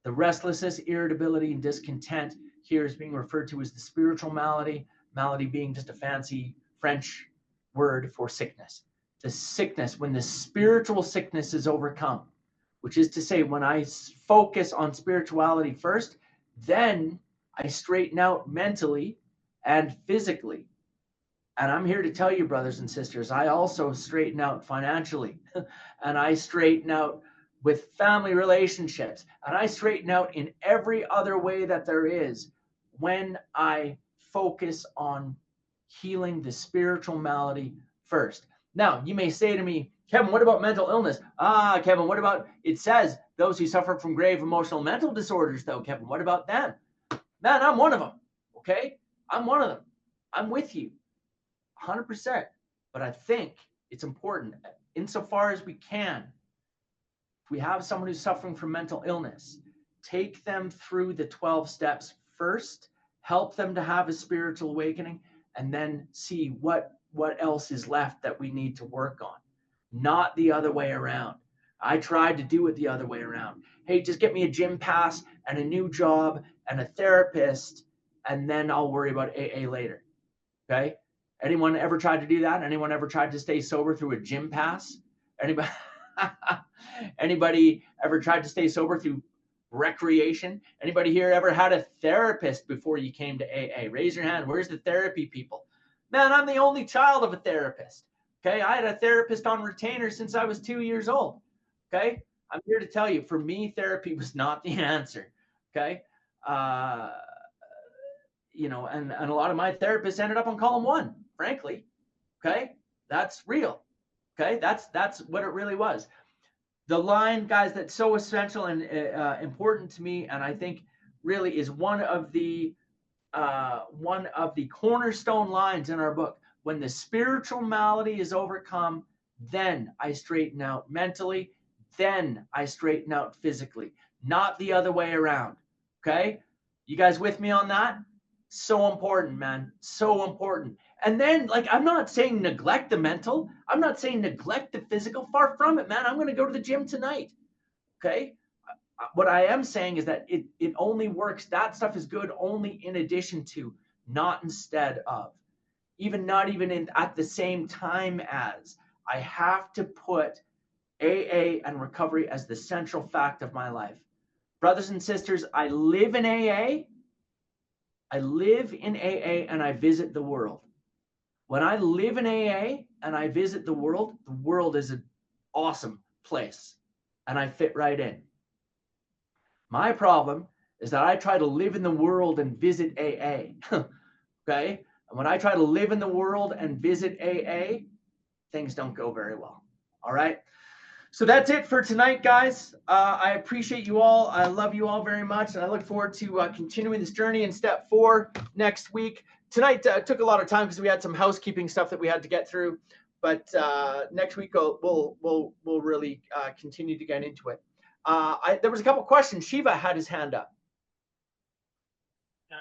The restlessness, irritability, and discontent here is being referred to as the spiritual malady, malady being just a fancy French word for sickness. The sickness, when the spiritual sickness is overcome, which is to say, when I focus on spirituality first, then I straighten out mentally and physically. And I'm here to tell you, brothers and sisters, I also straighten out financially and I straighten out with family relationships and I straighten out in every other way that there is when I focus on healing the spiritual malady first. Now, you may say to me, Kevin, what about mental illness? Kevin, what about, it says those who suffer from grave emotional mental disorders, though, Kevin, what about them? Man, I'm one of them, okay? I'm one of them. I'm with you, 100%. But I think it's important, insofar as we can, if we have someone who's suffering from mental illness, take them through the 12 steps first, help them to have a spiritual awakening, and then see what else is left that we need to work on. Not the other way around. I tried to do it the other way around. Hey, just get me a gym pass and a new job and a therapist, and then I'll worry about AA later. Okay? Anyone ever tried to do that? Anyone ever tried to stay sober through a gym pass? Anybody ever tried to stay sober through recreation? Anybody here ever had a therapist before you came to AA? Raise your hand. Where's the therapy people? Man, I'm the only child of a therapist. Okay, I had a therapist on retainer since I was 2 years old. Okay, I'm here to tell you, for me, therapy was not the answer. Okay, you know, and a lot of my therapists ended up on column 1, frankly. Okay, that's real. Okay, that's what it really was. The line, guys, that's so essential and important to me, and I think really is one of the cornerstone lines in our book. When the spiritual malady is overcome, then I straighten out mentally, then I straighten out physically, not the other way around. Okay? You guys with me on that? So important, man. So important. And then, like, I'm not saying neglect the mental. I'm not saying neglect the physical. Far from it, man. I'm going to go to the gym tonight. Okay? What I am saying is that it only works. That stuff is good only in addition to, not instead of. Not even at the same time as. I have to put AA and recovery as the central fact of my life. Brothers and sisters, I live in AA. I live in AA and I visit the world. When I live in AA and I visit the world is an awesome place and I fit right in. My problem is that I try to live in the world and visit AA. Okay? And when I try to live in the world and visit AA, things don't go very well. All right? So that's it for tonight, guys. I appreciate you all. I love you all very much. And I look forward to continuing this journey in step 4 next week. Tonight took a lot of time because we had some housekeeping stuff that we had to get through. But next week we'll really continue to get into it. There was a couple questions. Shiva had his hand up. Yeah,